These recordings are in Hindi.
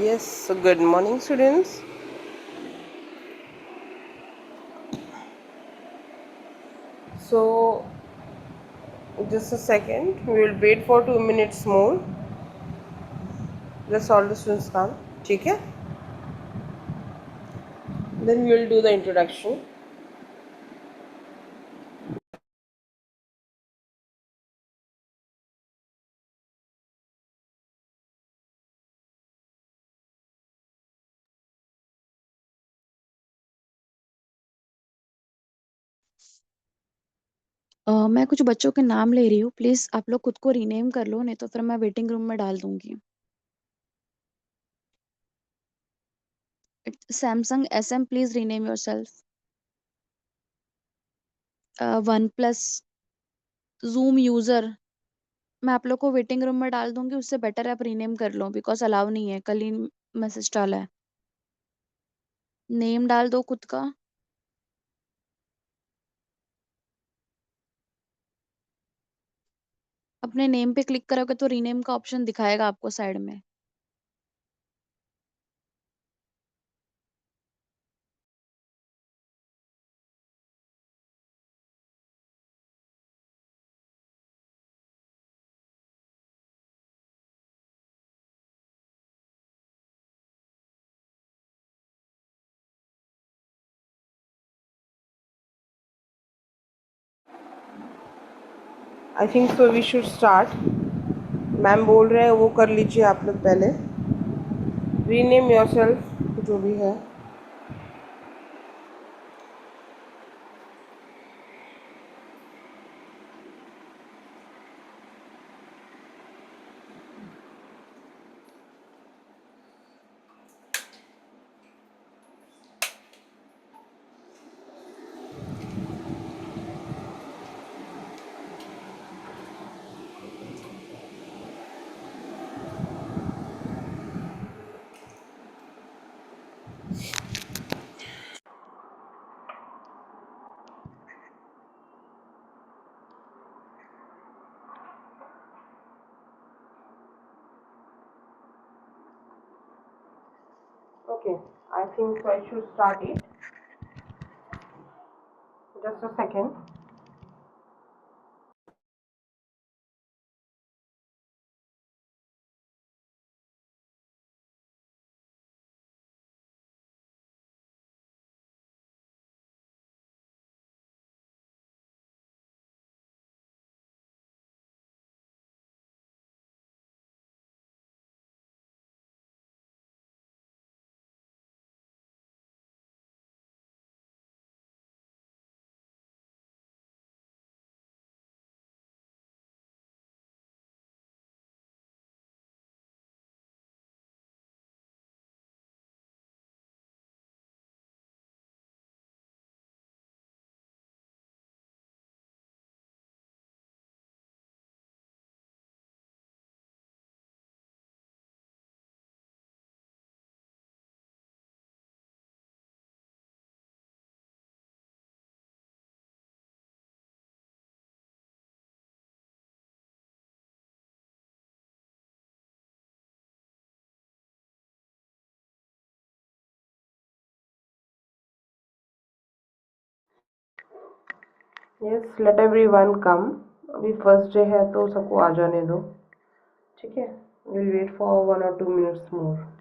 Yes, so good morning, students. So, just a second, we will wait for 2 minutes more. Just all the students come. Okay? Then we will do the introduction. मैं कुछ बच्चों के नाम ले रही हूँ। प्लीज आप लोग खुद को रीनेम कर लो, नहीं तो फिर मैं वेटिंग रूम में डाल दूंगी। Samsung SM, please rename your self. One plus zoom user, मैं आप लोग को वेटिंग रूम में डाल दूंगी। उससे बेटर है आप रीनेम कर लो, बिकॉज अलाउ नहीं है। कल ही मैसेज डाला है। नेम डाल दो खुद का। अपने नेम पे क्लिक करोगे तो रीनेम का ऑप्शन दिखाएगा आपको साइड में। I think so we should start. Ma'am बोल रहे हैं वो कर लीजिए आप लोग पहले. रीनेम योरसेल्फ जो भी है. Okay, I think so I should start it. Just a second. Yes let everyone कम. अभी फर्स्ट डे है तो सबको आ जाने दो. ठीक है. Will wait for 1 or 2 minutes more.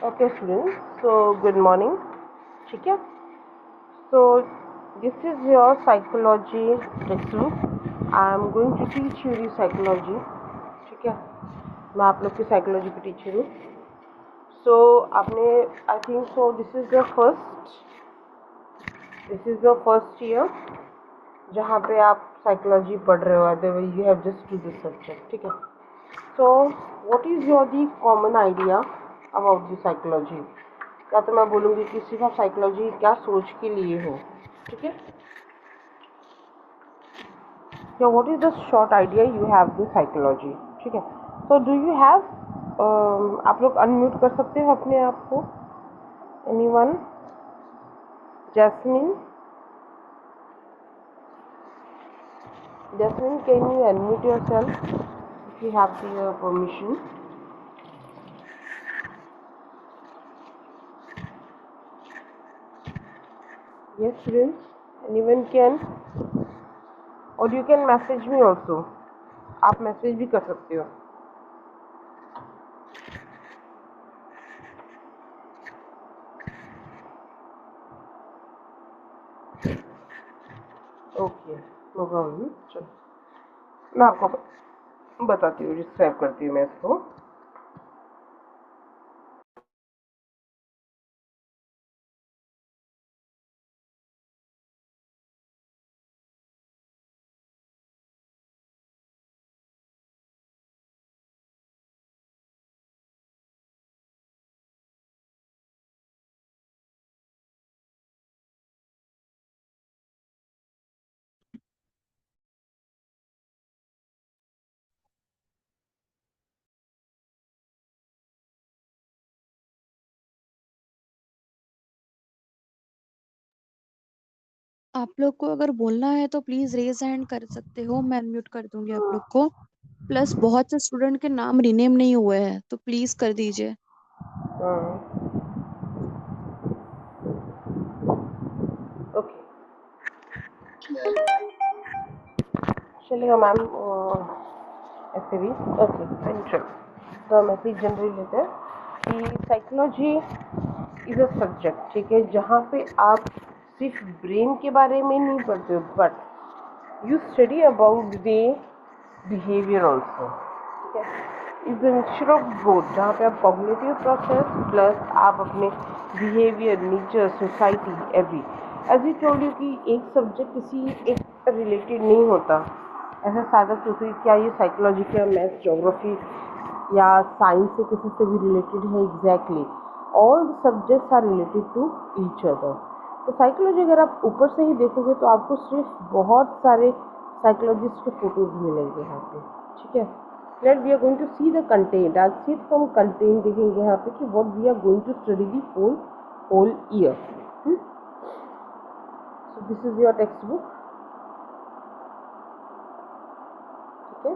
Okay, students. So, good morning. ठीक है. So, this is your psychology textbook. I am going to teach you the psychology. ठीक है. मैं आप लोग की psychology की टीचर हूँ. So, आपने I think so. This is the first year जहाँ पे आप psychology पढ़ रहे हो. Otherwise, you have just to this subject. ठीक है. So, what is your the common idea about the psychology? या तो मैं बोलूँगी कि सिर्फ आप साइकोलॉजी क्या सोच के लिए हो. ठीक है. या what is the short idea you have the psychology. ठीक है. सो डू यू हैव, आप लोग अनम्यूट कर सकते हो अपने आप को. Anyone? Jasmine, can you unmute yourself if you have the permission. Yes, students. Anyone can, or you can message me also. आप मैसेज भी कर सकते हो. Okay, no problem. चलो मैं आपको बताती हूँ, डिस्क्राइब करती हूँ मैं इसको. आप लोग को अगर बोलना है तो प्लीज रेज हैंड कर सकते हो, मैं अनम्यूट कर दूंगी आप लोग को. प्लस बहुत से स्टूडेंट के नाम रीनेम नहीं हुए हैं तो प्लीज कर दीजिए. ओके, चलेगा मैम. ऐसे भी ओके. चलो तो हम ऐसे ही जनरली लेते हैं कि साइकोलॉजी इज अ सब्जेक्ट. ठीक है. जहाँ पे आप सिर्फ ब्रेन के बारे में नहीं पढ़ते हो, but you study about the behaviour also. ठीक है. Is the mixture of both, जहाँ पे आप कॉग्निटिव प्रोसेस प्लस आप अपने behaviour, nature, society, every as you told you कि एक सब्जेक्ट किसी एक रिलेटेड नहीं होता. ऐसा सादा सोचिए, क्या ये साइकोलॉजी क्या मैथ्स, ज्योग्राफी या साइंस से किसी से भी रिलेटेड है. Exactly all the subjects are related to each other. तो साइकोलॉजी अगर आप ऊपर से ही देखोगे तो आपको सिर्फ बहुत सारे साइकोलॉजिस्ट के फोटोज मिलेंगे यहाँ पे. ठीक है. Let we are going to see the content. आज सिर्फ हम कंटेंट देखेंगे यहाँ पे कि what we are going to study the whole year. So this is your text book. ठीक है.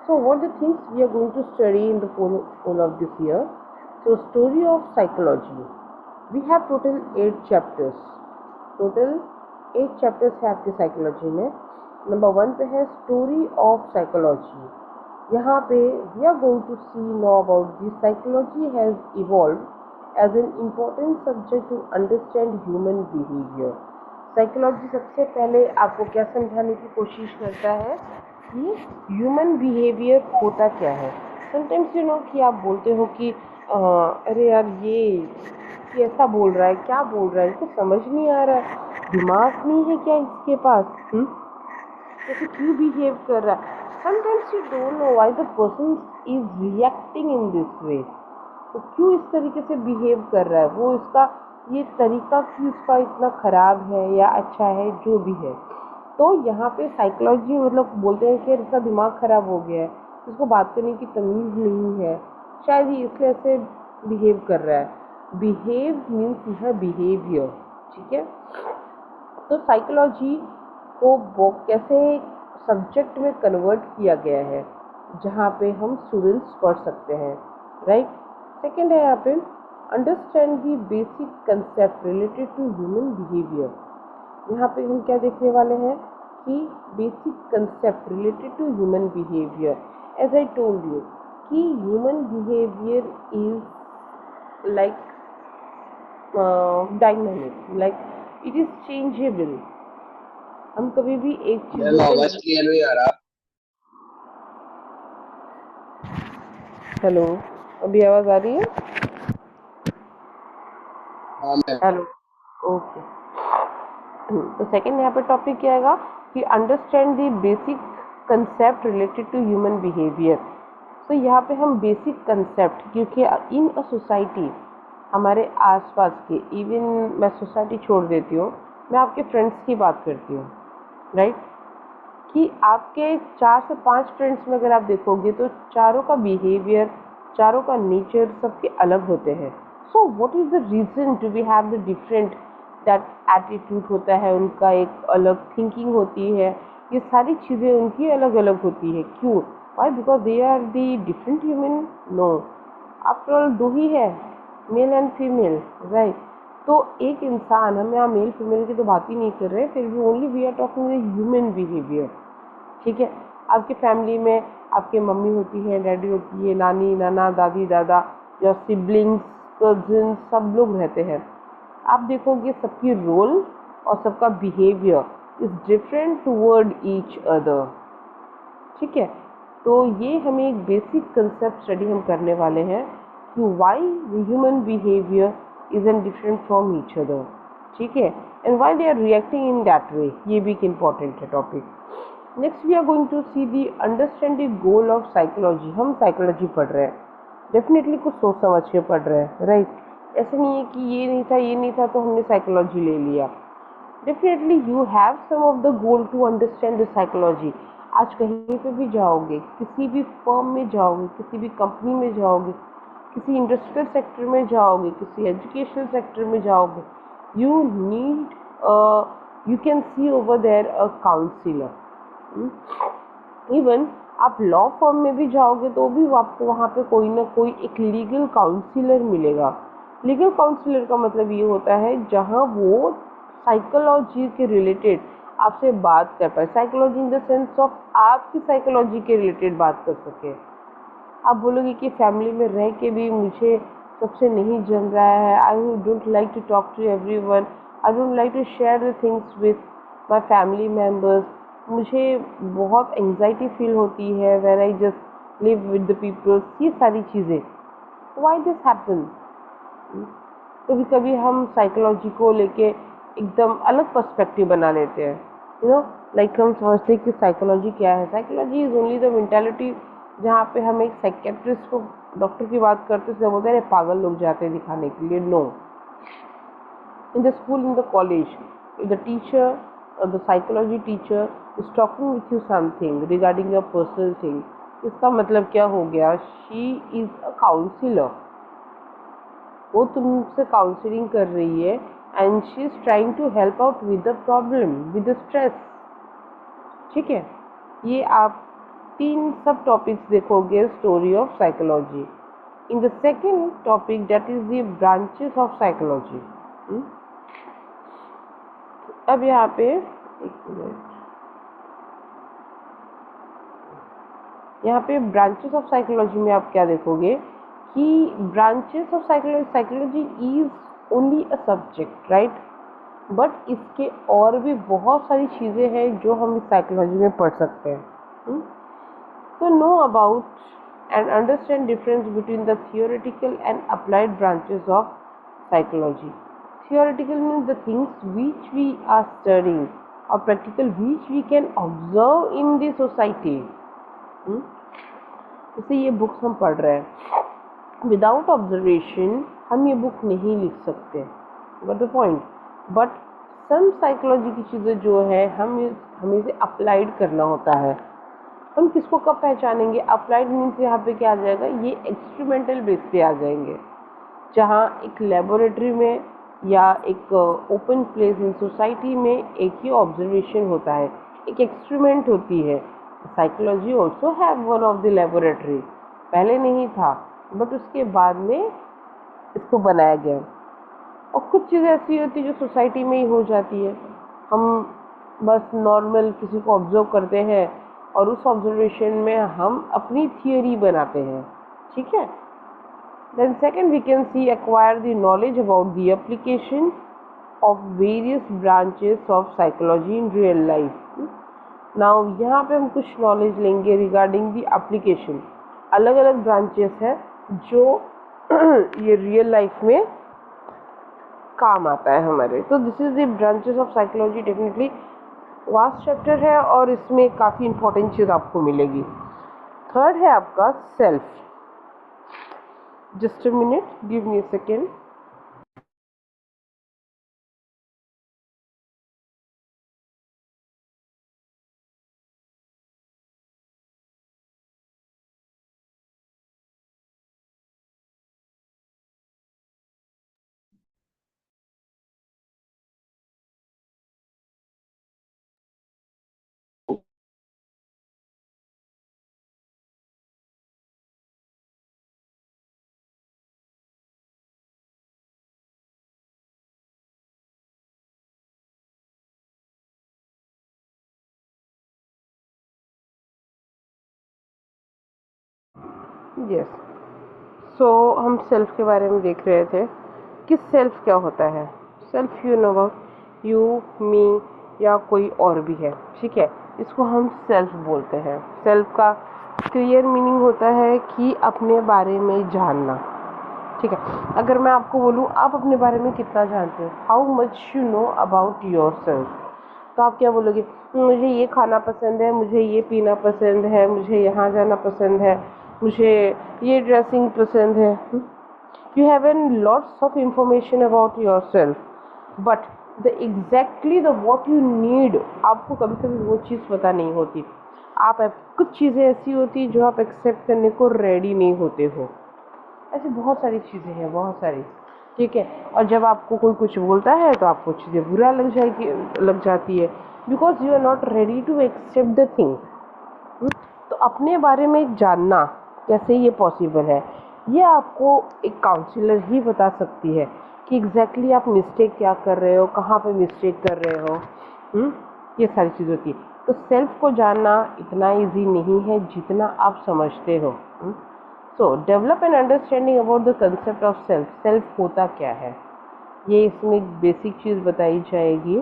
So what the things we are going to study in the whole of this year? So story of psychology. We have total 8 chapters. Total 8 chapters है आपके psychology में. Number 1 पे है story of psychology. यहाँ पे we are going to see know about the psychology has evolved as an important subject to understand human behavior. Psychology सबसे पहले आपको क्या समझाने की कोशिश करता है कि ह्यूमन बिहेवियर होता क्या है. समटाइम्स यू नो कि आप बोलते हो कि अरे यार ये ऐसा बोल रहा है, क्या बोल रहा है, इसको समझ नहीं आ रहा है, दिमाग नहीं है क्या इसके पास, जैसे क्यों बिहेव कर रहा है. Sometimes you don't know why the person is reacting in this way. तो क्यों इस तरीके से बिहेव कर रहा है, वो इसका ये तरीका क्यों उसका इतना ख़राब है या अच्छा है, जो भी है. तो यहाँ पे साइकोलॉजी मतलब बोलते हैं कि इसका दिमाग ख़राब हो गया है, इसको बात करने की तमीज़ नहीं है, शायद ही इसलिए ऐसे बिहेव कर रहा है. बिहेव मीन्स यह बिहेवियर. ठीक है. तो साइकोलॉजी को कैसे सब्जेक्ट में कन्वर्ट किया गया है जहाँ पे हम स्टूडेंट्स पढ़ सकते हैं. राइट. सेकेंड है यहाँ पे understand the basic concept related to human behaviour. यहाँ पे हम क्या देखने वाले हैं कि basic concept related to human behaviour. As I told you कि human behaviour is like dynamic, like it is changeable. हम कभी भी एक मैम चीजों पे आवाज क्लियर नहीं आ रहा। हेलो, अभी आवाज आ रही है? हाँ मैम। Hello, okay. तो सेकंड यहाँ पे टॉपिक क्या आएगा कि understand the basic concept related to human behaviour. तो यहाँ पे हम बेसिक कंसेप्ट, क्योंकि इन अ सोसाइटी हमारे आसपास के, इवन मैं सोसाइटी छोड़ देती हूँ, मैं आपके फ्रेंड्स की बात करती हूँ, राइट? कि आपके 4 से 5 फ्रेंड्स में अगर आप देखोगे तो चारों का बिहेवियर, चारों का नेचर सबके अलग होते हैं। So what is the reason to be have the different that attitude होता है, उनका एक अलग थिंकिंग होती है, ये सारी चीज़ें उनकी अलग अलग होती है। क्यों? Why? Because they are the different human? No, after all दो ही है, मेल एंड फीमेल, राइट? तो एक इंसान, हम यहाँ मेल फीमेल की तो बात ही नहीं कर रहे, फिर भी only we are talking the human behaviour. ठीक है? आपकी फैमिली में आपके मम्मी होती है, डैडी होती है, नानी नाना दादी दादा, या सिबलिंग्स, कजिन, सब लोग रहते हैं। आप देखोगे सबकी रोल और सबका behaviour is different toward each other. ठीक है? तो ये हमें एक बेसिक कंसेप्ट स्टडी हम करने वाले हैं कि why the human behaviour is an different from each other. ठीक है? And why they are reacting in that way, ये भी एक इम्पॉर्टेंट है topic. Next we are going to see the understand the goal of psychology. हम साइकोलॉजी पढ़ रहे हैं, डेफिनेटली कुछ सोच समझ के पढ़ रहे हैं, राइट? ऐसे नहीं है कि ये नहीं था ये नहीं था तो हमने साइकोलॉजी ले लिया। Definitely you have some of the goal to understand the psychology. आज कहीं पे भी जाओगे, किसी भी फर्म में जाओगे, किसी भी कंपनी में जाओगे, किसी इंडस्ट्रियल सेक्टर में जाओगे, किसी एजुकेशनल सेक्टर में जाओगे, you need, you can see over there a counsellor. Even आप लॉ फर्म में भी जाओगे तो भी आपको वहाँ पे कोई ना कोई एक लीगल काउंसिलर मिलेगा। लीगल काउंसिलर का मतलब ये होता है जहाँ वो साइकोलॉजी के रिलेटेड आपसे बात कर पाए, psychology in the sense of आपकी साइकोलॉजी के रिलेटेड बात कर सके। आप बोलोगे कि फैमिली में रह के भी मुझे सबसे नहीं जम रहा है, I don't like to talk to everyone, I don't like to share the things with my family members, मुझे बहुत एंजाइटी फील होती है when I just live with the peoples, ये सारी चीज़ें, व्हाई दिस हैपन? कभी कभी हम साइकोलॉजी को लेके एकदम अलग पर्सपेक्टिव बना लेते हैं, लाइक हम समझते हैं कि साइकोलॉजी क्या है। Psychology is only the mentality, जहाँ पे हम एक साइकेट्रिस्ट को, डॉक्टर की बात करते हैं, बोलते हैं पागल लोग जाते हैं दिखाने के लिए। No, in the school, in the college, if the teacher or the psychology teacher is talking with you something regarding your personal thing, इसका मतलब क्या हो गया? she is a counselor, वो तुमसे काउंसलिंग कर रही है and she is trying to help out with the problem, with the stress. ठीक है? ये आप 3 सब टॉपिक्स देखोगे story of psychology. In the second topic that is the branches of psychology. अब यहाँ पे एक मिनट, यहाँ पे ब्रांचेस ऑफ साइकोलॉजी में आप क्या देखोगे कि branches of psychology, psychology is only a subject, right? But इसके और भी बहुत सारी चीज़ें हैं जो हम इस साइकोलॉजी में पढ़ सकते हैं। तो know about and understand difference between the theoretical and applied branches of psychology. Theoretical means the things which we are studying, or practical which we can observe in the society. जैसे ये बुक्स हम पढ़ रहे हैं, विदाउट ऑब्जर्वेशन हम ये बुक नहीं लिख सकते, got the point? But some psychology की चीज़ें जो है हमें इसे अप्लाइड करना होता है। हम किसको कब पहचानेंगे? अप्लाइड मीन्स यहाँ पे क्या आ जाएगा, ये एक्सपेरिमेंटल बेस पे आ जाएंगे, जहाँ एक लेबोरेटरी में या एक ओपन प्लेस इन सोसाइटी में एक ही ऑब्जर्वेशन होता है, एक एक्सपेरिमेंट होती है। Psychology also have one of the laboratory, पहले नहीं था बट उसके बाद में इसको बनाया गया। और कुछ चीज़ें ऐसी होती है जो सोसाइटी में ही हो जाती है, हम बस नॉर्मल किसी को ऑब्जर्व करते हैं और उस ऑब्जर्वेशन में हम अपनी थियोरी बनाते हैं। ठीक है? Then second we can see acquire the knowledge about the application of various branches of psychology in real life. Now यहाँ पे हम कुछ knowledge लेंगे regarding the application. अलग अलग branches है जो ये real life में काम आता है हमारे. तो this is the branches of psychology. Definitely vast chapter है और इसमें काफ़ी इंपॉर्टेंट चीज़ आपको मिलेगी. थर्ड है आपका self. Just a minute, give me a second. Yes, so हम सेल्फ के बारे में देख रहे थे कि सेल्फ क्या होता है. Self you know about you, me या कोई और भी है. ठीक है, इसको हम सेल्फ बोलते हैं. सेल्फ का क्लियर मीनिंग होता है कि अपने बारे में जानना. ठीक है, अगर मैं आपको बोलूँ आप अपने बारे में कितना जानते हो, how much you know about your self, तो आप क्या बोलोगे? मुझे ये खाना पसंद है, मुझे ये पीना पसंद है, मुझे यहाँ जाना पसंद है, मुझे ये ड्रेसिंग पसंद है. You have an lots of information about your self, but the exactly the what you need आपको कभी कभी वो चीज़ पता नहीं होती. आप कुछ चीज़ें ऐसी होती जो आप एक्सेप्ट करने को रेडी नहीं होते हो. ऐसी बहुत सारी चीज़ें हैं, बहुत सारी. ठीक है, और जब आपको कोई कुछ बोलता है तो आपको चीज़ें बुरा लग जाती है, because you are not ready to accept the thing. तो अपने बारे में जानना कैसे ये पॉसिबल है, ये आपको एक काउंसलर ही बता सकती है कि एग्जैक्टली आप मिस्टेक क्या कर रहे हो, कहाँ पे मिस्टेक कर रहे हो. ये सारी चीज़ होती है. तो सेल्फ को जानना इतना इजी नहीं है जितना आप समझते हो. सो develop an understanding about the concept of self. Self होता क्या है, ये इसमें एक बेसिक चीज़ बताई जाएगी.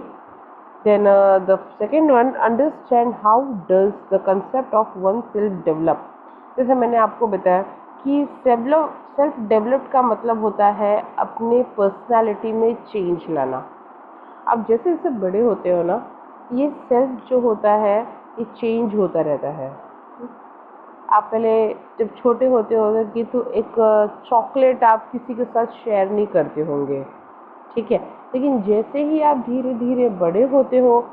Then the second one, understand how does the concept of one self develop. जैसे मैंने आपको बताया कि सेल्फ डेवलप्ड का मतलब होता है अपने पर्सनालिटी में चेंज लाना. आप जैसे जैसे बड़े होते हो ना, ये सेल्फ जो होता है ये चेंज होता रहता है. आप पहले जब छोटे होते होंगे कि तो एक चॉकलेट आप किसी के साथ शेयर नहीं करते होंगे. ठीक है, लेकिन जैसे ही आप धीरे धीरे बड़े होते हो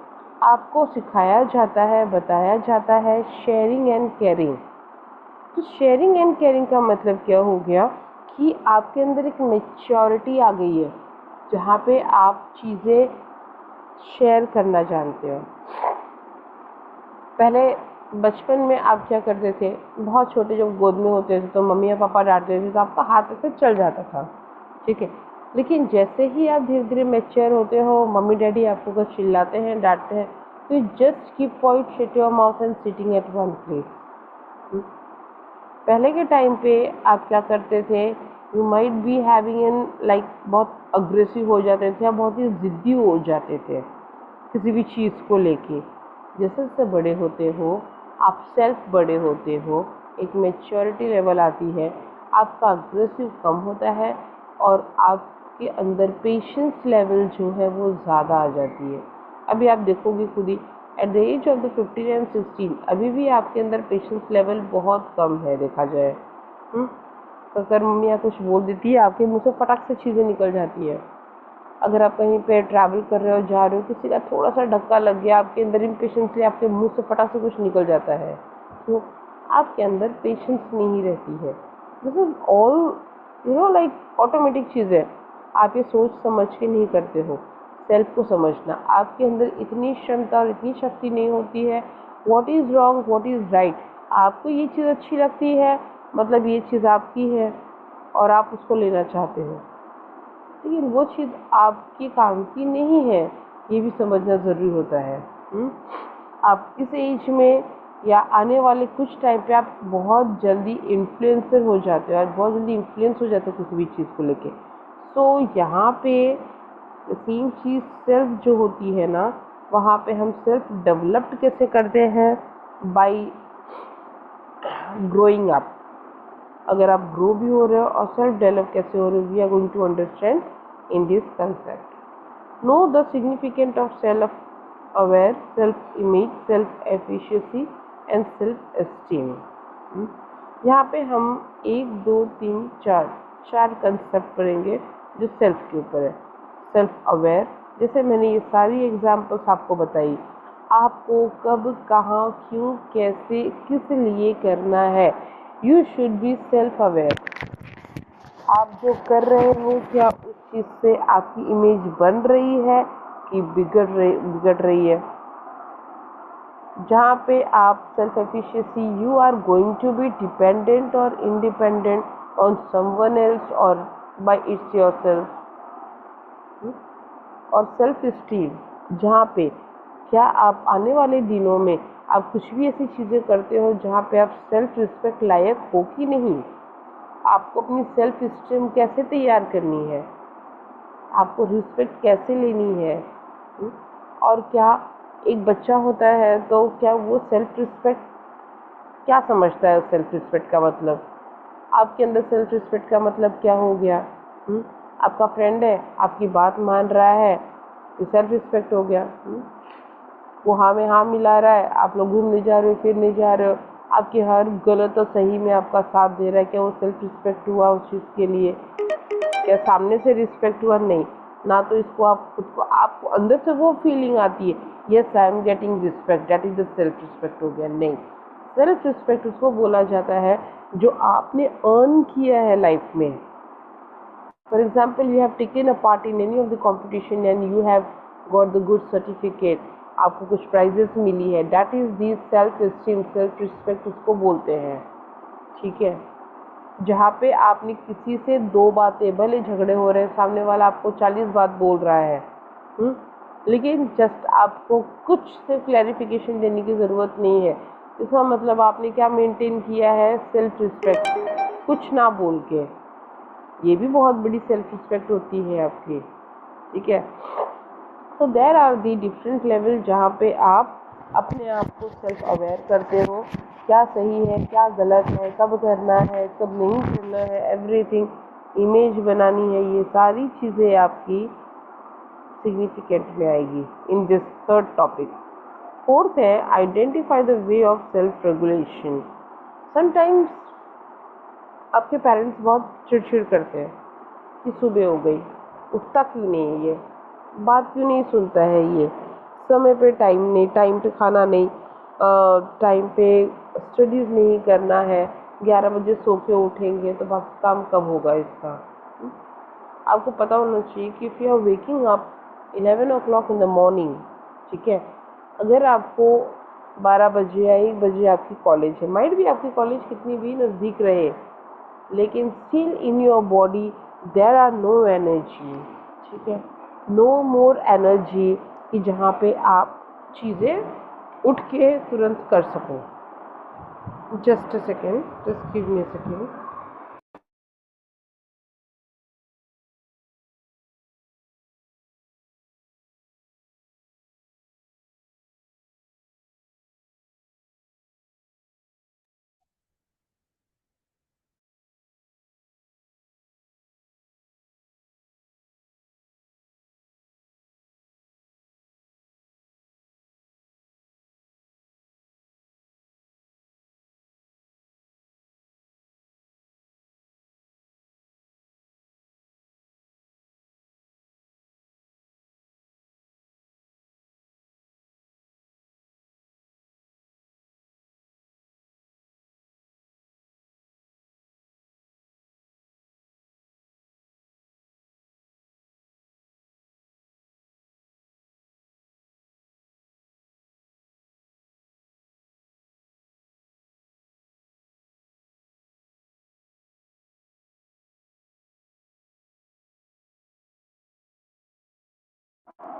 आपको सिखाया जाता है, बताया जाता है शेयरिंग एंड केयरिंग. तो शेयरिंग एंड केयरिंग का मतलब क्या हो गया कि आपके अंदर एक मैच्योरिटी आ गई है जहाँ पे आप चीज़ें शेयर करना जानते हो. पहले बचपन में आप क्या करते थे, बहुत छोटे जब गोद में होते थे तो मम्मी या पापा डांटते थे तो आपका हाथ ऐसे चल जाता था. ठीक है, लेकिन जैसे ही आप धीरे धीरे मैच्योर होते हो, मम्मी डैडी आपको कुछ चिल्लाते हैं, डांटते हैं, तो you just keep quiet, shut your mouth and sitting at one place. पहले के टाइम पे आप क्या करते थे, you might be having an like बहुत अग्रेसिव हो जाते थे या बहुत ही ज़िद्दी हो जाते थे किसी भी चीज़ को लेके. जैसे जैसे बड़े होते हो आप सेल्फ बड़े होते हो, एक मैच्योरिटी लेवल आती है, आपका अग्रेसिव कम होता है और आपके अंदर पेशेंस लेवल जो है वो ज़्यादा आ जाती है. अभी आप देखोगे खुद ही at the age of the 15 and 16 अभी भी आपके अंदर पेशेंस लेवल बहुत कम है देखा जाए. अगर मम्मी कुछ बोल देती है आपके मुँह से फटाक से चीज़ें निकल जाती है. अगर आप कहीं पे ट्रैवल कर रहे हो, जा रहे हो, किसी का थोड़ा सा धक्का लग गया, आपके अंदर इम्पेशेंसली आपके मुंह से फटाक से कुछ निकल जाता है, तो आपके अंदर पेशेंस नहीं रहती है. This is all like automatic चीज़ है, आप ये सोच समझ के नहीं करते हो. सेल्फ को समझना, आपके अंदर इतनी क्षमता और इतनी शक्ति नहीं होती है. What is wrong, what is right. आपको ये चीज़ अच्छी लगती है मतलब ये चीज़ आपकी है और आप उसको लेना चाहते हो, लेकिन वो चीज़ आपके काम की नहीं है, ये भी समझना ज़रूरी होता है. आप इस एज में या आने वाले कुछ टाइम पे आप बहुत जल्दी इन्फ्लुएंसर हो जाते हो और बहुत जल्दी इन्फ्लुएंस हो जाते हो किसी भी चीज़ को लेके। सो यहाँ पे सेम चीज़ सेल्फ जो होती है ना, वहाँ पे हम सेल्फ डेवलप्ड कैसे करते हैं, बाय ग्रोइंग अप। अगर आप ग्रो भी हो रहे हो और सेल्फ डेवलप कैसे हो रहे हो, we are going to understand in this concept. No the significant of self aware, self image, self efficiency and self esteem. यहाँ पे हम 1 2 3 4 चार कंसेप्ट पढ़ेंगे जो सेल्फ के ऊपर है। सेल्फ अवेयर, जैसे मैंने ये सारी एग्जांपल्स आपको बताई, आपको कब कहाँ क्यों कैसे किस लिए करना है, you should be self aware. आप जो कर रहे हो क्या उस चीज़ से आपकी इमेज बन रही है कि बिगड़ रही है। जहाँ पे आप self efficiency, you are going to be dependent और इंडिपेंडेंट ऑन समवन एल्स और बाय इट्स योरसेल्फ। और सेल्फ स्टीम, जहाँ पे क्या आप आने वाले दिनों में आप कुछ भी ऐसी चीज़ें करते हो जहाँ पे आप सेल्फ रिस्पेक्ट लायक हो कि नहीं, आपको अपनी सेल्फ स्टीम कैसे तैयार करनी है, आपको रिस्पेक्ट कैसे लेनी है। और क्या एक बच्चा होता है तो क्या वो सेल्फ रिस्पेक्ट क्या समझता है, सेल्फ रिस्पेक्ट का मतलब, आपके अंदर सेल्फ रिस्पेक्ट का मतलब क्या हो गया। आपका फ्रेंड है, आपकी बात मान रहा है, ये सेल्फ रिस्पेक्ट हो गया। वो हाँ में हाँ मिला रहा है, आप लोग घूमने जा रहे हो फिरने जा रहे हो, आपकी हर गलत और सही में आपका साथ दे रहा है, क्या वो सेल्फ रिस्पेक्ट हुआ उस चीज़ के लिए? क्या सामने से रिस्पेक्ट हुआ? नहीं ना। तो इसको आप खुद को, आपको अंदर से वो फीलिंग आती है, yes I am getting respect, that is the self respect हो गया? नहीं, सेल्फ रिस्पेक्ट उसको बोला जाता है जो आपने अर्न किया है लाइफ में। For example, you have taken a part in any of the competition and you have got the good certificate, आपको कुछ prizes मिली है, that is the self esteem, self respect उसको बोलते हैं। ठीक है, जहाँ पे आपने किसी से 2 बातें, भले झगड़े हो रहे हैं, सामने वाला आपको 40 बात बोल रहा है, लेकिन जस्ट आपको कुछ से क्लैरिफिकेशन देने की ज़रूरत नहीं है। इसका मतलब आपने क्या मेंटेन किया है, सेल्फ रिस्पेक्ट, कुछ ना बोल के। ये भी बहुत बड़ी सेल्फ रिस्पेक्ट होती है आपकी। ठीक है, तो there are the different level जहाँ पे आप अपने आप को सेल्फ अवेयर करते हो, क्या सही है क्या गलत है, कब करना है कब नहीं करना है, एवरीथिंग, इमेज बनानी है, ये सारी चीज़ें आपकी सिग्निफिकेंट में आएगी in this third topic. Fourth है identify the way of self regulation. Sometimes आपके पेरेंट्स बहुत चिड़चिड़ करते हैं कि सुबह हो गई, उठता क्यों नहीं है, ये बात क्यों नहीं सुनता है, ये समय पे टाइम नहीं, टाइम पे खाना नहीं, टाइम पे स्टडीज़ नहीं करना है, 11 बजे सो के उठेंगे तो बस काम कब होगा इसका। आपको पता होना चाहिए कि if you are waking up 11 o'clock in the morning, ठीक है, अगर आपको 12 बजे या 1 बजे आपकी कॉलेज है, माइट भी आपकी कॉलेज कितनी भी नज़दीक रहे, लेकिन still in your body there are no energy. ठीक है, नो मोर एनर्जी कि जहाँ पे आप चीज़ें उठ के तुरंत कर सको। Just a second, just give me a second.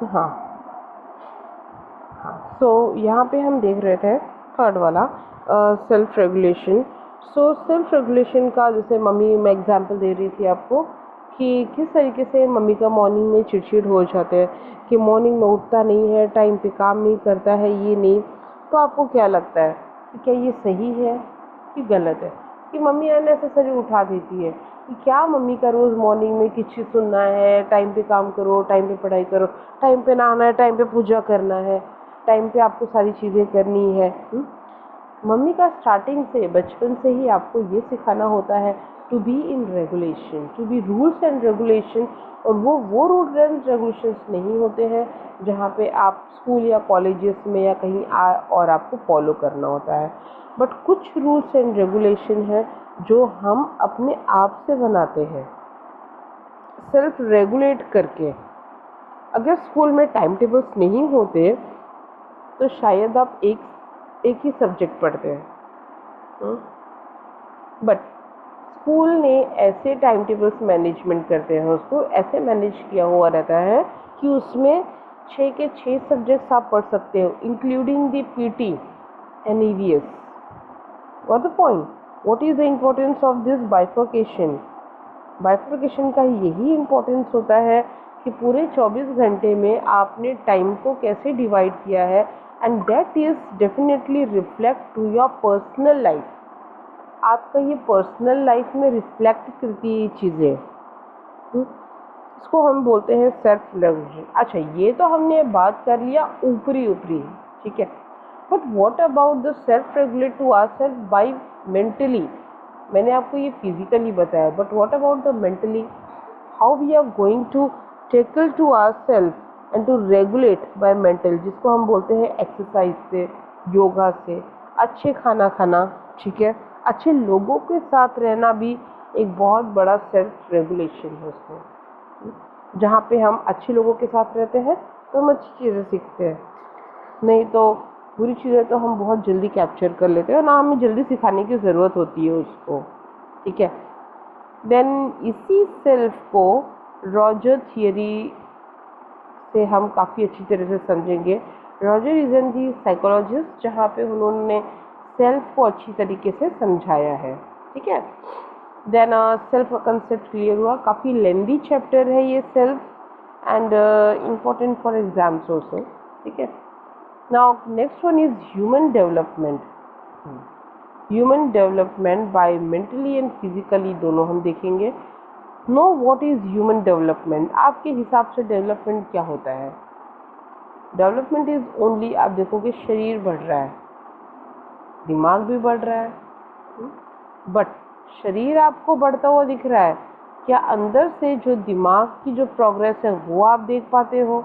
हाँ हाँ, सो यहाँ पे हम देख रहे थे थर्ड वाला self regulation. So self regulation का जैसे मम्मी, मैं एग्जांपल दे रही थी आपको कि किस तरीके से मम्मी का मॉर्निंग में चिड़चिड़ हो जाते हैं कि मॉर्निंग में उठता नहीं है, टाइम पे काम नहीं करता है, ये नहीं। तो आपको क्या लगता है कि क्या ये सही है कि गलत है कि मम्मी अननेसेसरी उठा देती है? कि क्या मम्मी का रोज़ मॉर्निंग में किसी सुनना है, टाइम पे काम करो, टाइम पे पढ़ाई करो, टाइम पे नहाना है, टाइम पे पूजा करना है, टाइम पे आपको सारी चीज़ें करनी है। मम्मी का स्टार्टिंग से, बचपन से ही आपको ये सिखाना होता है to be in regulation, to be rules and regulation. और वो रूल्स एंड रेगुलेशंस नहीं होते हैं जहाँ पे आप स्कूल या कॉलेजेस में या कहीं और आपको फॉलो करना होता है। बट कुछ रूल्स एंड रेगुलेशन है जो हम अपने आप से बनाते हैं सेल्फ रेगुलेट करके। अगर स्कूल में टाइम टेबल्स नहीं होते तो शायद आप एक ही सब्जेक्ट पढ़ते हैं। बट स्कूल ने ऐसे टाइम टेबल्स मैनेजमेंट करते हैं, उसको ऐसे मैनेज किया हुआ रहता है कि उसमें 6 के 6 सब्जेक्ट्स आप पढ़ सकते हो, including the PT and EVS. What the point, what is the importance of this bifurcation? Bifurcation का यही इम्पोर्टेंस होता है कि पूरे 24 घंटे में आपने टाइम को कैसे डिवाइड किया है, and that is definitely reflect to your personal life. आपका ये पर्सनल लाइफ में रिफ्लेक्ट करती है ये चीज़ें। इसको हम बोलते हैं सेल्फ रेगुलेशन। अच्छा, ये तो हमने बात कर लिया ऊपरी ऊपरी, ठीक है। But what about the self regulate to ourself by mentally? मैंने आपको ये फिजिकली बताया, but what about the mentally? How we are going to tackle to ourself and to regulate by mental, जिसको हम बोलते हैं एक्सरसाइज से, योगा से, अच्छे खाना खाना, ठीक है, अच्छे लोगों के साथ रहना भी एक बहुत बड़ा सेल्फ रेगुलेशन है उसमें। जहाँ पे हम अच्छे लोगों के साथ रहते हैं तो हम अच्छी चीज़ें सीखते हैं, नहीं तो बुरी चीज़ें तो हम बहुत जल्दी कैप्चर कर लेते हैं और ना हमें जल्दी सिखाने की ज़रूरत होती है उसको, ठीक है। देन इसी सेल्फ को रॉजर थियरी से हम काफ़ी अच्छी तरह से समझेंगे। Roger is an the psychologist, जहाँ पे उन्होंने सेल्फ को अच्छी तरीके से समझाया है, ठीक है। देन सेल्फ का कंसेप्ट क्लियर हुआ। काफ़ी लेंदी चैप्टर है ये self, and important for exams also, ठीक है। Now next one is human development. Human development bye mentally and physically दोनों हम देखेंगे। Know what is human development? आपके हिसाब से डेवलपमेंट क्या होता है? डेवलपमेंट इज ओनली, आप देखोगे शरीर बढ़ रहा है, दिमाग भी बढ़ रहा है, बट शरीर आपको बढ़ता हुआ दिख रहा है, क्या अंदर से जो दिमाग की जो प्रोग्रेस है वो आप देख पाते हो?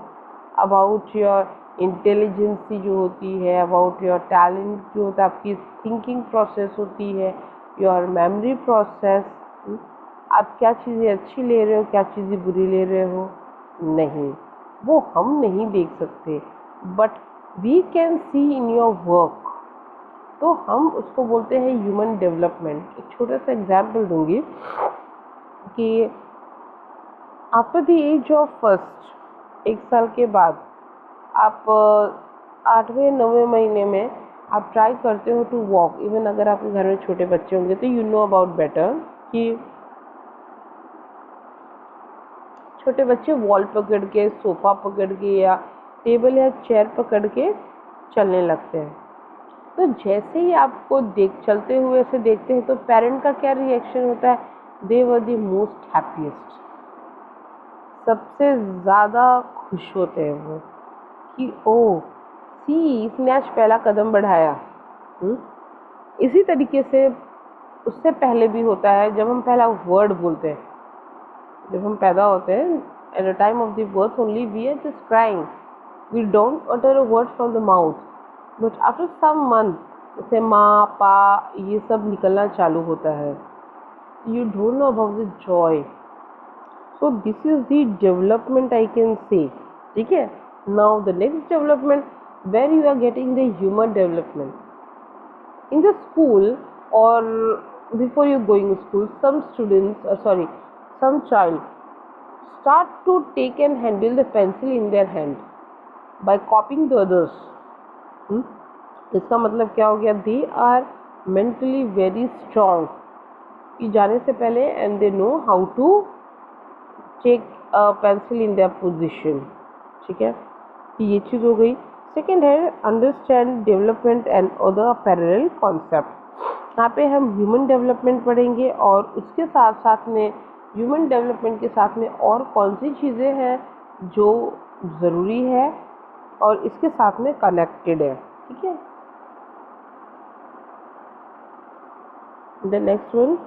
अबाउट योर इंटेलिजेंसी जो होती है, अबाउट योर टैलेंट जो होता है, आपकी थिंकिंग प्रोसेस होती है, योर मेमोरी प्रोसेस, आप क्या चीज़ें अच्छी ले रहे हो, क्या चीज़ें बुरी ले रहे हो, नहीं, वो हम नहीं देख सकते, but we can see in your work. तो हम उसको बोलते हैं ह्यूमन डेवलपमेंट। एक छोटा सा एग्जाम्पल दूंगी कि after the age of first, 1 साल के बाद आप 8वें 9वें महीने में आप ट्राई करते हो टू वॉक। इवन अगर आपके घर में छोटे बच्चे होंगे तो यू नो अबाउट बेटर कि छोटे बच्चे वॉल पकड़ के, सोफा पकड़ के या टेबल या चेयर पकड़ के चलने लगते हैं। तो जैसे ही आपको चलते हुए ऐसे देखते हैं तो पेरेंट का क्या रिएक्शन होता है? दे वर द मोस्ट हैप्पीएस्ट, सबसे ज़्यादा खुश होते हैं वो कि ओ सी, इसने आज पहला कदम बढ़ाया। इसी तरीके से उससे पहले भी होता है, जब हम पहला वर्ड बोलते हैं, जब हम पैदा होते हैं, at the time of the birth only we are just crying, we don't utter a word from the mouth, but after some month जैसे माँ पा ये सब निकलना चालू होता है, you don't know about the joy. So this is the development I can say, ठीक है। Now the next development where you are getting the human development in the school or before you going to school, some students some child start to take and handle the pencil in their hand by copying the others. इसका मतलब क्या हो गया, they are mentally very strong कि जाने से पहले, and they know how to take a pencil in their position. ठीक है, तो ये चीज़ हो गई। सेकेंड है understand development and other parallel concept. यहाँ पे हम ह्यूमन डेवलपमेंट पढ़ेंगे और उसके साथ साथ में ह्यूमन डेवलपमेंट के साथ में और कौन सी चीज़ें हैं जो ज़रूरी है और इसके साथ में कनेक्टेड है। ठीक है, the next one,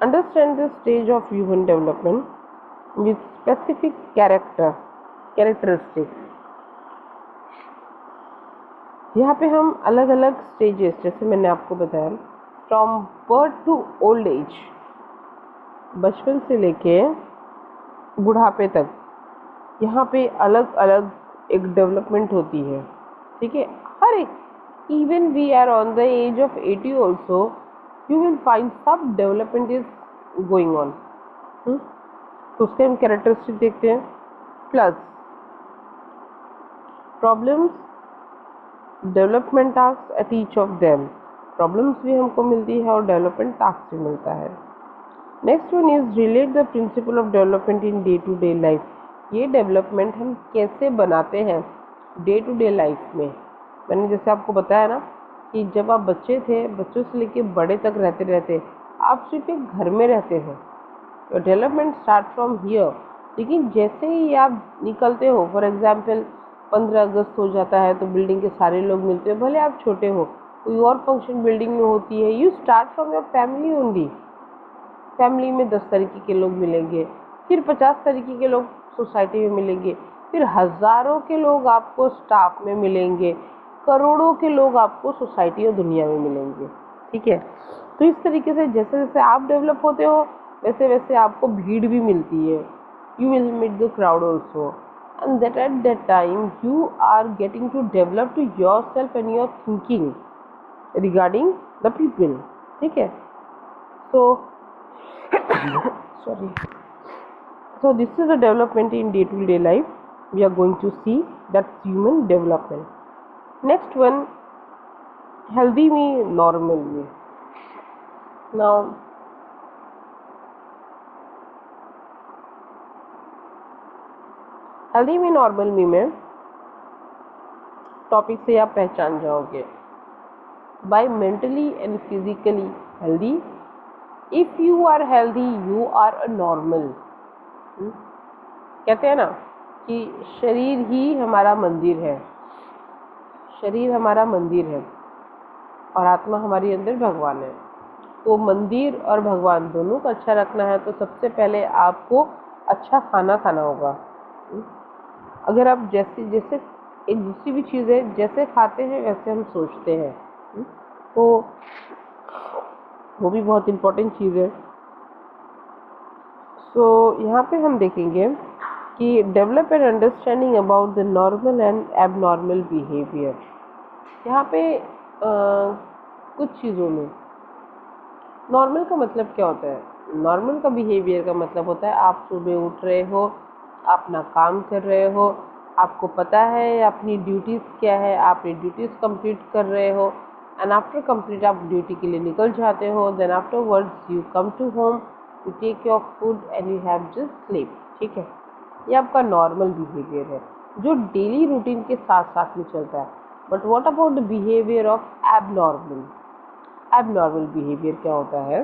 understand the stage of human development with specific characteristics। यहाँ पे हम अलग अलग स्टेजेस, जैसे मैंने आपको बताया, from birth to old age, बचपन से लेके बुढ़ापे तक, यहाँ पे अलग अलग एक डेवलपमेंट होती है। ठीक है, हर एक, even we are on the age of 80 also, you will find सब डेवलपमेंट इज गोइंग ऑन। तो उसके हम कैरेक्टरिस्टिक देखते हैं। Plus problems, development task at each of them, problems भी हमको मिलती है और डेवलपमेंट टास्क भी मिलता है। Next one is relate the principle of development in day to day life. ये डेवलपमेंट हम कैसे बनाते हैं डे टू डे लाइफ में। मैंने जैसे आपको बताया ना कि जब आप बच्चे थे, बच्चों से लेके बड़े तक रहते रहते आप सिर्फ एक घर में रहते हो, तो डेवलपमेंट स्टार्ट फ्रॉम हियर। लेकिन जैसे ही आप निकलते हो, फॉर एग्जांपल 15 अगस्त हो जाता है तो बिल्डिंग के सारे लोग मिलते हैं, भले आप छोटे हो, कोई और फंक्शन बिल्डिंग में होती है, you start from your family only. Family में 10 तरीके के लोग मिलेंगे, फिर 50 तरीके के लोग सोसाइटी में मिलेंगे, फिर हज़ारों के लोग आपको स्टाफ में मिलेंगे, करोड़ों के लोग आपको सोसाइटी और दुनिया में मिलेंगे। ठीक है, तो इस तरीके से जैसे जैसे आप डेवलप होते हो वैसे वैसे आपको भीड़ भी मिलती है। You will meet the crowd also, and that at that time you are getting to develop to your self and your thinking regarding the people. ठीक है, सो sorry, so this is the development in day to day life. We are going to see that human development. Next one, healthy me, normal me. Now healthy me, normal me में टॉपिक से आप पहचान जाओगे। by mentally and physically healthy, if you are healthy you are a normal। कहते हैं ना कि शरीर ही हमारा मंदिर है, शरीर हमारा मंदिर है और आत्मा हमारे अंदर भगवान है। तो मंदिर और भगवान दोनों को अच्छा रखना है तो सबसे पहले आपको अच्छा खाना खाना होगा। अगर आप जैसे जैसे एक दूसरी भी चीज़ है, जैसे खाते हैं वैसे हम सोचते हैं, तो वो भी बहुत इम्पोर्टेंट चीज़ है। सो यहाँ पे हम देखेंगे कि develop an understanding about the normal and abnormal behaviour. यहाँ पे कुछ चीज़ों में नॉर्मल का मतलब क्या होता है, नॉर्मल का बिहेवियर का मतलब होता है आप सुबह उठ रहे हो, आप अपना काम कर रहे हो, आपको पता है अपनी ड्यूटीज़ क्या है, आप ये ड्यूटीज़ कंप्लीट कर रहे हो, एंड आफ्टर कंप्लीट आप ड्यूटी के लिए निकल जाते हो, then afterwards you come to home, you take your food and you have just sleep. ठीक है, ये आपका नॉर्मल बिहेवियर है जो डेली रूटीन के साथ साथ में चलता है। But what about the behaviour of abnormal? Abnormal behaviour क्या होता है,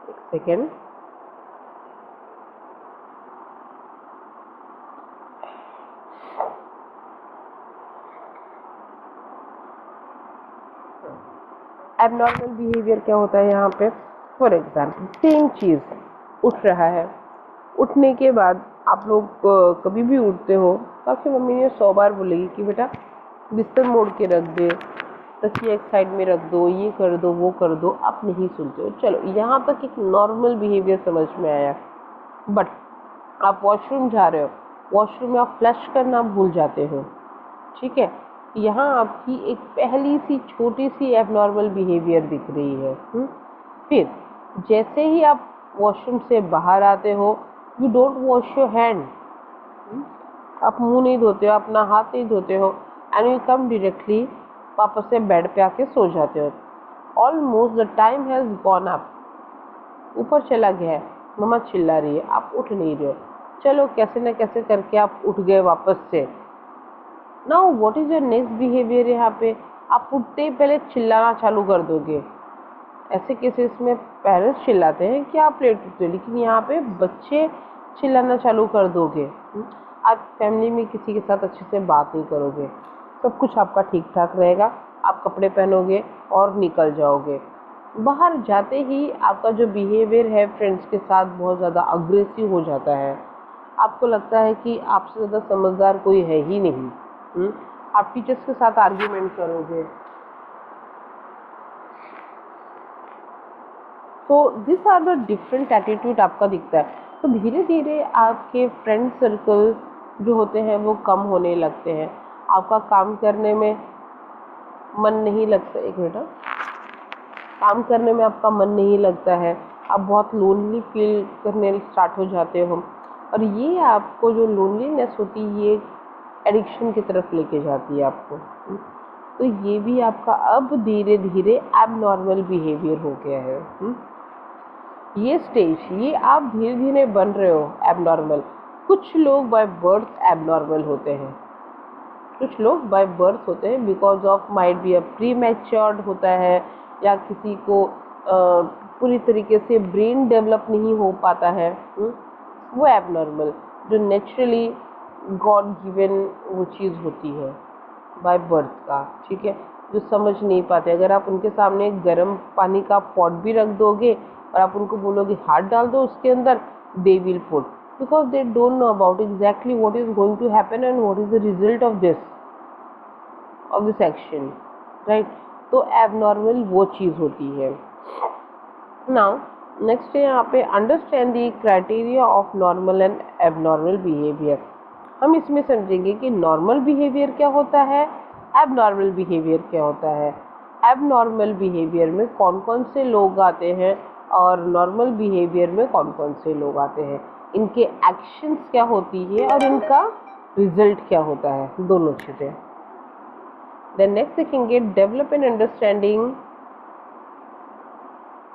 एक सेकेंड, एबनॉर्मल बिहेवियर क्या होता है यहाँ पे? फॉर एग्जाम्पल सेम चीज़, उठ रहा है, उठने के बाद आप लोग कभी भी उठते हो तो आपकी मम्मी ने 100 बार बोलेगी कि बेटा बिस्तर मोड़ के रख दे, तकिया एक साइड में रख दो, ये कर दो, वो कर दो, आप नहीं सुनते हो। चलो यहाँ तक एक नॉर्मल बिहेवियर समझ में आया। बट आप वॉशरूम जा रहे हो, वॉशरूम में आप फ्लश करना भूल जाते हो। ठीक है, यहाँ आपकी एक पहली सी छोटी सी एबनॉर्मल बिहेवियर दिख रही है। फिर जैसे ही आप वॉशरूम से बाहर आते हो, you don't wash your hand, आप मुंह नहीं धोते हो, अपना हाथ नहीं धोते हो, एंड यू कम डायरेक्टली वापस से बेड पे आके सो जाते हो। Almost the time has gone up, ऊपर चला गया है, मम्मा चिल्ला रही है, आप उठ नहीं रहे हो। चलो कैसे न कैसे करके आप उठ गए वापस से। Now what is your next behaviour? यहाँ पे आप उठते ही पहले चिल्लाना चालू कर दोगे। ऐसे केसेस में पेरेंट्स चिल्लाते हैं कि आप लेट उठते हो, लेकिन यहाँ पे बच्चे चिल्लाना चालू कर दोगे। आप फैमिली में किसी के साथ अच्छे से बात नहीं करोगे, सब कुछ आपका ठीक ठाक रहेगा, आप कपड़े पहनोगे और निकल जाओगे। बाहर जाते ही आपका जो बिहेवियर है फ्रेंड्स के साथ बहुत ज़्यादा अग्रेसिव हो जाता है। आपको लगता है कि आपसे ज़्यादा समझदार कोई है ही नहीं। आप टीचर्स के साथ आर्ग्यूमेंट करोगे। तो this are the different attitude आपका दिखता है। तो धीरे धीरे आपके फ्रेंड सर्कल जो होते हैं वो कम होने लगते हैं। आपका काम करने में मन नहीं लगता, एक मिनट, काम करने में आपका मन नहीं लगता है, आप बहुत लोनली फील करने स्टार्ट हो जाते हो। और ये आपको जो लोनलीनेस होती है ये एडिक्शन की तरफ लेके जाती है आपको। तो ये भी आपका अब धीरे धीरे एबनॉर्मल बिहेवियर हो गया है। ये स्टेज, ये आप धीरे धीरे बन रहे हो एबनॉर्मल। कुछ लोग बाय बर्थ एबनॉर्मल होते हैं, कुछ लोग बाय बर्थ होते हैं because of might be a pre matured होता है, या किसी को पूरी तरीके से ब्रेन डेवलप नहीं हो पाता है। वो एबनॉर्मल जो नेचुरली गॉड गिवन वो चीज़ होती है बाय बर्थ का, ठीक है, जो समझ नहीं पाते। अगर आप उनके सामने गर्म पानी का पॉट भी रख दोगे और आप उनको बोलोगे हाथ डाल दो उसके अंदर, they will put, because they don't know about exactly what is going to happen and what is the result of this action, right. तो एबनॉर्मल वो चीज़ होती है। नाउ नेक्स्ट है यहाँ पे understand the criteria of normal and abnormal behaviour. हम इसमें समझेंगे कि नॉर्मल बिहेवियर क्या होता है, एबनॉर्मल बिहेवियर क्या होता है। एबनॉर्मल बिहेवियर में कौन कौन से लोग आते हैं और नॉर्मल बिहेवियर में कौन कौन से लोग आते हैं, इनके एक्शंस क्या होती है और इनका रिजल्ट क्या होता है, दोनों चीज़ें। Then next देखेंगे develop and understanding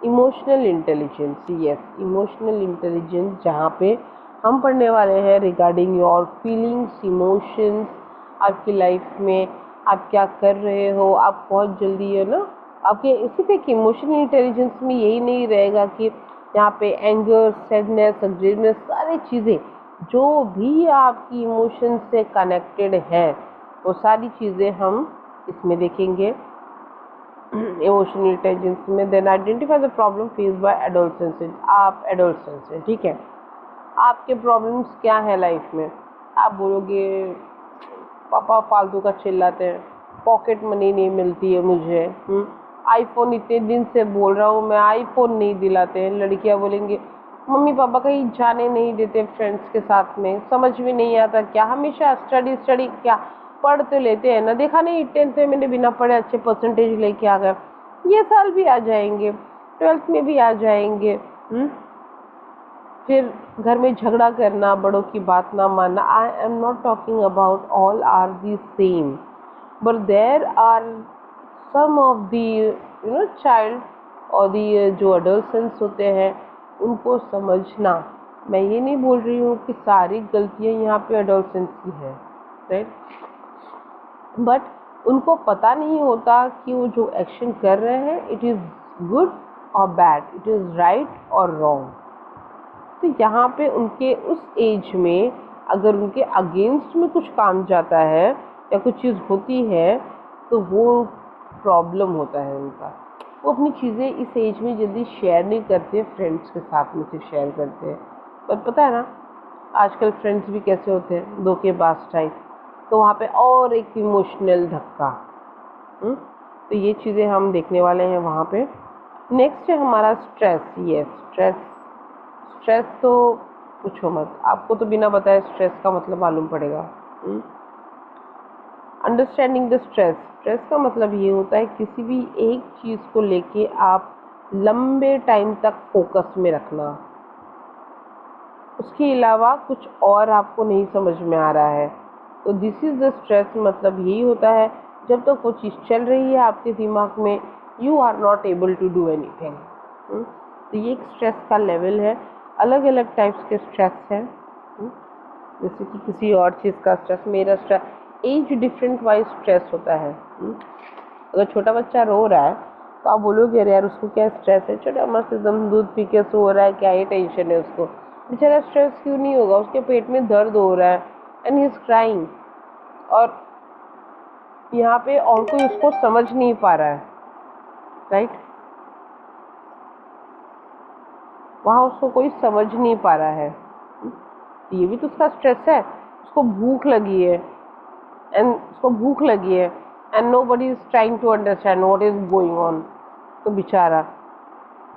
emotional intelligence. Yes, emotional intelligence, जहाँ पे हम पढ़ने वाले हैं रिगार्डिंग योर फीलिंग्स, इमोशंस, आपकी लाइफ में आप क्या कर रहे हो। आप बहुत जल्दी है ना, आपके सिर्फ एक इमोशनल इंटेलिजेंस में यही नहीं रहेगा कि यहाँ पे एंगर, सैडनेस, अग्रेसिवनेस, सारी चीज़ें जो भी आपकी इमोशन से कनेक्टेड हैं वो सारी चीज़ें हम इसमें देखेंगे इमोशनल इंटेलिजेंस में। Then identify the problem face by adolescence. आप एडोलसेंस हैं, ठीक है, आपके प्रॉब्लम्स क्या है लाइफ में। आप बोलोगे पापा फालतू का चिल्लाते हैं, पॉकेट मनी नहीं मिलती है मुझे, आईफोन इतने दिन से बोल रहा हूँ मैं, आईफोन नहीं दिलाते हैं। लड़कियाँ बोलेंगी मम्मी पापा कहीं जाने नहीं देते फ्रेंड्स के साथ में, समझ में नहीं आता क्या, हमेशा स्टडी स्टडी, क्या पढ़ तो लेते हैं ना, देखा नहीं 10th में मैंने बिना पढ़े अच्छे परसेंटेज लेके आ गए। ये साल भी आ जाएंगे, 12th में भी आ जाएंगे। फिर घर में झगड़ा करना, बड़ों की बात ना मानना। I am not talking about all are the same, but there are some of the child और दी जो अडोलसेंस होते हैं उनको समझना। मैं ये नहीं बोल रही हूँ कि सारी गलतियाँ यहाँ पे अडोलसेंस की है, राइट, बट उनको पता नहीं होता कि वो जो एक्शन कर रहे हैं इट इज़ गुड और बैड, इट इज़ राइट और रॉन्ग। तो यहाँ पे उनके उस एज में अगर उनके अगेंस्ट में कुछ काम जाता है या कुछ चीज़ होती है तो वो प्रॉब्लम होता है उनका। वो अपनी चीज़ें इस एज में जल्दी शेयर नहीं करते, फ्रेंड्स के साथ में सिर्फ शेयर करते हैं। पर पता है ना आजकल फ्रेंड्स भी कैसे होते हैं, धोखेबाज टाइप। तो वहाँ पे और एक इमोशनल धक्का। तो ये चीज़ें हम देखने वाले हैं वहाँ पे। नेक्स्ट है हमारा स्ट्रेस। यस, स्ट्रेस तो पूछो मत, आपको तो बिना बताए स्ट्रेस का मतलब मालूम पड़ेगा। Understanding the stress. स्ट्रेस का मतलब ये होता है किसी भी एक चीज़ को लेके आप लंबे टाइम तक फोकस में रखना, उसके अलावा कुछ और आपको नहीं समझ में आ रहा है। तो दिस इज़ द स्ट्रेस, मतलब यही होता है जब तक वो चीज़ चल रही है आपके दिमाग में, you are not able to do anything. तो ये एक स्ट्रेस का लेवल है, अलग अलग टाइप्स के स्ट्रेस हैं। जैसे कि किसी और चीज़ का स्ट्रेस, मेरा stress as different wise stress होता है। अगर छोटा बच्चा रो रहा है तो आप बोलोगे अरे यार उसको क्या स्ट्रेस है, छोटा मस्त एकदम दूध पी के सो रहा है, क्या ही टेंशन है उसको, बेचारा स्ट्रेस क्यों नहीं होगा, उसके पेट में दर्द हो रहा है एंड ही इज क्राइंग, और यहाँ पे और कोई उसको समझ नहीं पा रहा है, राइट, वहाँ उसको कोई समझ नहीं पा रहा है। ये भी तो उसका स्ट्रेस है, उसको भूख लगी है and nobody is trying to understand what is going on, तो बेचारा।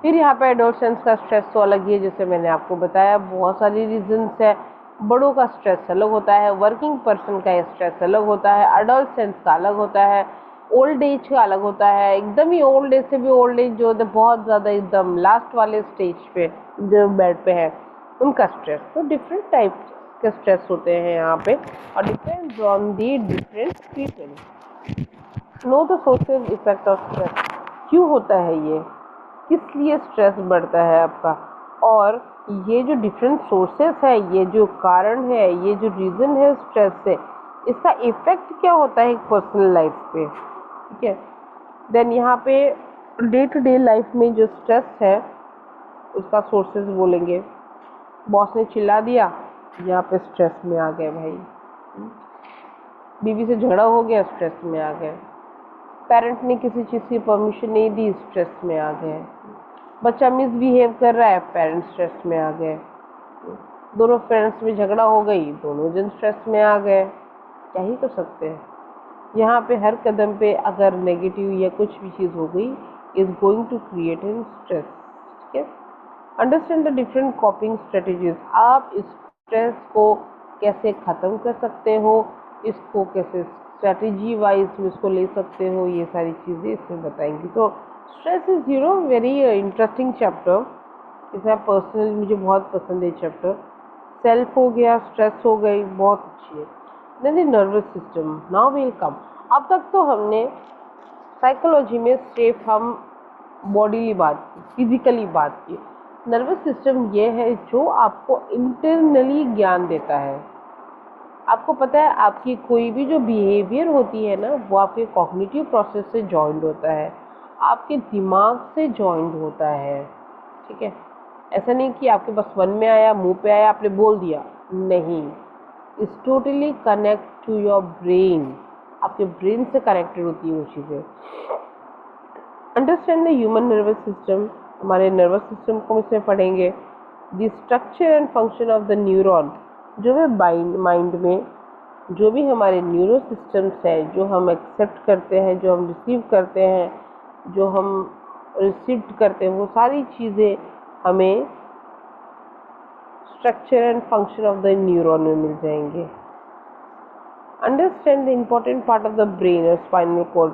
फिर यहाँ पे एडोलसेंस का स्ट्रेस तो अलग ही है, जैसे मैंने आपको बताया बहुत सारी रीजंस है। बड़ों का स्ट्रेस अलग होता है, वर्किंग पर्सन का स्ट्रेस अलग होता है, एडोलसेंस का अलग होता है, ओल्ड एज का अलग होता है, एकदम ही ओल्ड एज से भी ओल्ड एज जो होता है बहुत ज़्यादा एकदम लास्ट वाले स्टेज पे जो बेड पे है उनका स्ट्रेस। तो डिफरेंट टाइप के स्ट्रेस होते हैं यहाँ पे, और depends on the different people. Know the sources effect of stress, क्यों होता है ये, किस लिए स्ट्रेस बढ़ता है आपका, और ये जो डिफरेंट सोर्सेस है, ये जो कारण है, ये जो रीज़न है स्ट्रेस से, इसका इफेक्ट क्या होता है एक पर्सनल लाइफ पे, ठीक है। देन यहाँ पे डे टू डे लाइफ में जो स्ट्रेस है उसका सोर्सेज बोलेंगे। बॉस ने चिल्ला दिया, यहाँ पे स्ट्रेस में आ गए भाई। बीवी से झगड़ा हो गया, स्ट्रेस में आ गए। पेरेंट ने किसी चीज़ की परमिशन नहीं दी, स्ट्रेस में आ गए। बच्चा मिसबिहेव कर रहा है, पेरेंट्स स्ट्रेस में आ गए। दोनों फ्रेंड्स में झगड़ा हो गई, दोनों जन स्ट्रेस में आ गए। क्या ही कर सकते हैं, यहाँ पे हर कदम पे अगर नेगेटिव या कुछ भी चीज़ हो गई is going to create an stress, ठीक है। Understand the different coping strategies, आप इस स्ट्रेस को कैसे ख़त्म कर सकते हो, इसको कैसे स्ट्रेटजी वाइज में इसको ले सकते हो, ये सारी चीज़ें इसमें बताएंगी। तो stress is very interesting chapter, इसमें पर्सनली मुझे बहुत पसंद है चैप्टर। सेल्फ हो गया, स्ट्रेस हो गई, बहुत अच्छी है। Then nervous system, now will come. अब तक तो हमने साइकोलॉजी में सिर्फ हम बॉडीली बात की, फिजिकली बात की। नर्वस सिस्टम ये है जो आपको इंटरनली ज्ञान देता है। आपको पता है आपकी कोई भी जो बिहेवियर होती है ना, वो आपके कॉग्निटिव प्रोसेस से जॉइंड होता है, आपके दिमाग से जॉइंड होता है, ठीक है। ऐसा नहीं कि आपके बस मन में आया, मुंह पे आया, आपने बोल दिया, नहीं, it's totally connect to your brain, आपके ब्रेन से कनेक्टेड होती है वो चीज़ें। Understand the human nervous system, हमारे नर्वस सिस्टम को इसमें पढ़ेंगे। The structure and function of the neuron, जो है माइंड में जो भी हमारे न्यूरो सिस्टम्स है, जो हम एक्सेप्ट करते हैं, जो हम रिसीव करते हैं, जो हम रिसीव करते हैं, वो सारी चीज़ें हमें structure and function of the neuron में मिल जाएंगे। Understand the important part of the brain और स्पाइनल कॉर्ड,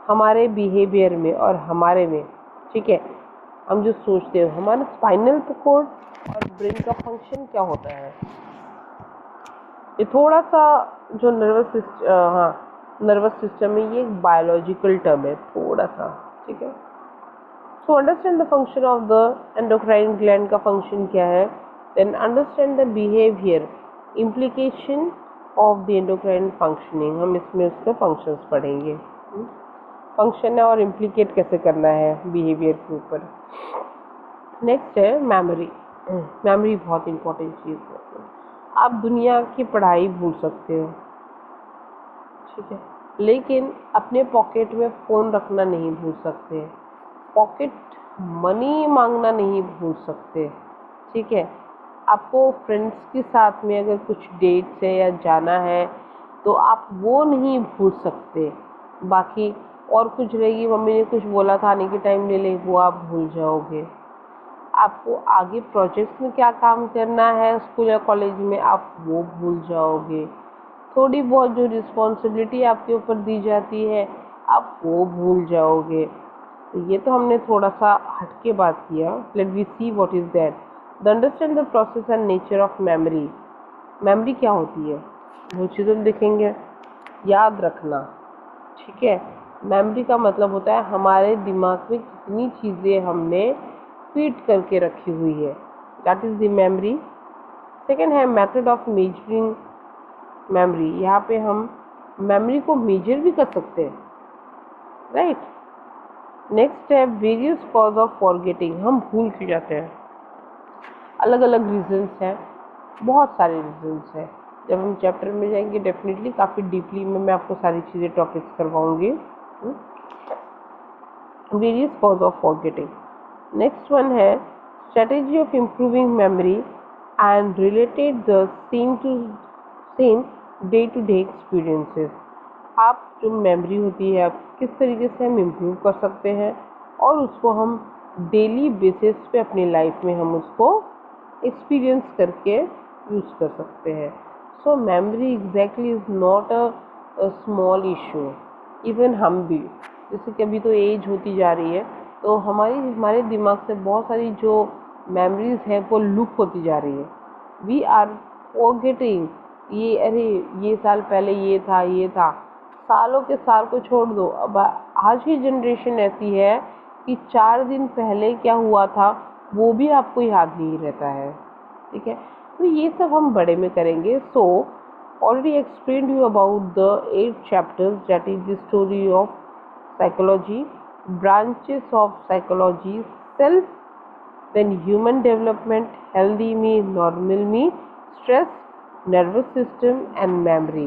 हमारे बिहेवियर में और हमारे में, ठीक है, हम जो सोचते हैं, हमारा स्पाइनल कॉर्ड और ब्रेन का फंक्शन क्या होता है, ये थोड़ा सा जो नर्वस सिस्टम में ये एक बायोलॉजिकल टर्म है थोड़ा सा, ठीक है। So understand the function of the endocrine gland का फंक्शन क्या है, then understand the behaviour implication of the endocrine functioning, हम इसमें उसके फंक्शंस पढ़ेंगे। फंक्शन है और इम्प्लीकेट कैसे करना है बिहेवियर के ऊपर। नेक्स्ट है मेमोरी। मेमोरी बहुत इंपॉर्टेंट चीज़ है। आप दुनिया की पढ़ाई भूल सकते हो, ठीक है, लेकिन अपने पॉकेट में फ़ोन रखना नहीं भूल सकते, पॉकेट मनी मांगना नहीं भूल सकते, ठीक है। आपको फ्रेंड्स के साथ में अगर कुछ डेट्स है या जाना है तो आप वो नहीं भूल सकते। बाकी और कुछ रहेगी, मम्मी ने कुछ बोला था आने के टाइम ले ले, वो आप भूल जाओगे। आपको आगे प्रोजेक्ट्स में क्या काम करना है स्कूल या कॉलेज में, आप वो भूल जाओगे। थोड़ी बहुत जो रिस्पॉन्सिबिलिटी आपके ऊपर दी जाती है आप वो भूल जाओगे। तो ये तो हमने थोड़ा सा हट के बात किया। Let we see what is that. The understand the process and nature of memory. Memory क्या होती है वो चीज़ हम देखेंगे। याद रखना, ठीक है। मेमोरी का मतलब होता है हमारे दिमाग में कितनी चीज़ें हमने फीड करके रखी हुई है, that is the memory. Second है मेथड ऑफ मेजरिंग मेमोरी। यहाँ पे हम मेमोरी को मेजर भी कर सकते हैं, राइट। नेक्स्ट है वेरियस कॉज ऑफ फॉरगेटिंग। हम भूल क्यों जाते हैं, अलग अलग रीजंस हैं, बहुत सारे रीजंस हैं। जब हम चैप्टर में जाएंगे डेफिनेटली काफ़ी डीपली में मैं आपको सारी चीज़ें टॉपिक्स करवाऊंगी। Various cause of forgetting. Next one है strategy of improving memory and related the same day to day experiences. आप जो मेमोरी होती है आप किस तरीके से हम इम्प्रूव कर सकते हैं और उसको हम डेली बेसिस पे अपनी लाइफ में हम उसको एक्सपीरियंस करके यूज़ कर सकते हैं। So memory exactly is not a small issue. Even हम भी जैसे कि अभी तो एज होती जा रही है तो हमारे दिमाग से बहुत सारी जो मेमोरीज है वो लुक होती जा रही है। वी आर फॉरगेटिंग, ये अरे ये साल पहले ये था। सालों के साल को छोड़ दो, अब आज की जनरेशन ऐसी है कि 4 दिन पहले क्या हुआ था वो भी आपको याद नहीं रहता है, ठीक है। तो ये सब हम बड़े में करेंगे। So already explained you about the 8 chapters, that is the story of psychology, branches of psychology, self, then human development, healthy me, normal me, stress, nervous system and memory.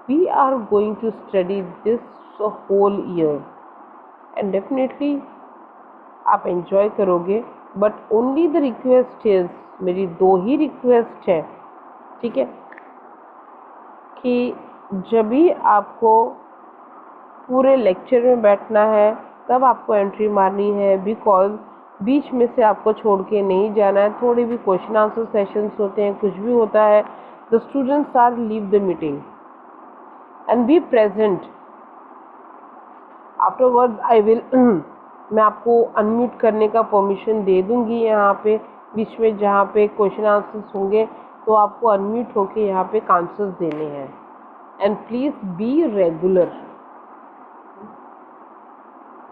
We are going to study this whole year and definitely आप enjoy करोगे, but only the request is, मेरी 2 ही रिक्वेस्ट है, ठीक है, कि जब भी आपको पूरे लेक्चर में बैठना है तब आपको एंट्री मारनी है, बिकॉज बीच में से आपको छोड़ के नहीं जाना है। थोड़ी भी क्वेश्चन आंसर सेशंस होते हैं, कुछ भी होता है, the students are leave the meeting and be present. Afterwards I will मैं आपको अनम्यूट करने का परमिशन दे दूंगी यहाँ पे बीच में, जहाँ पे क्वेश्चन आंसर्स होंगे तो आपको अनम्यूट होके यहाँ पे आंसर्स देने हैं। And please be regular.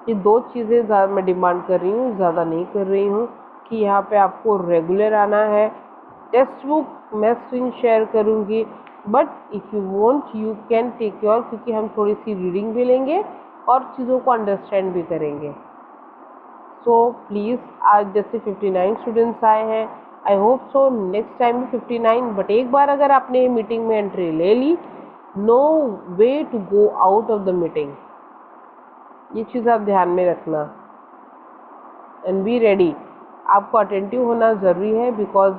ये 2 चीज़ें ज़्यादा मैं डिमांड कर रही हूँ, ज़्यादा नहीं कर रही हूँ, कि यहाँ पे आपको रेगुलर आना है। टेक्स्ट बुक मैं स्क्रीन शेयर करूँगी, but if you want you can take your, क्योंकि हम थोड़ी सी रीडिंग भी लेंगे और चीज़ों को अंडरस्टैंड भी करेंगे। सो प्लीज़, आज जैसे 59 स्टूडेंट्स आए हैं, I hope so next time भी 59, बट एक बार अगर आपने मीटिंग में एंट्री ले ली, no way to go out of the meeting. ये चीज़ आप ध्यान में रखना एंड बी रेडी। आपको अटेंटिव होना ज़रूरी है बिकॉज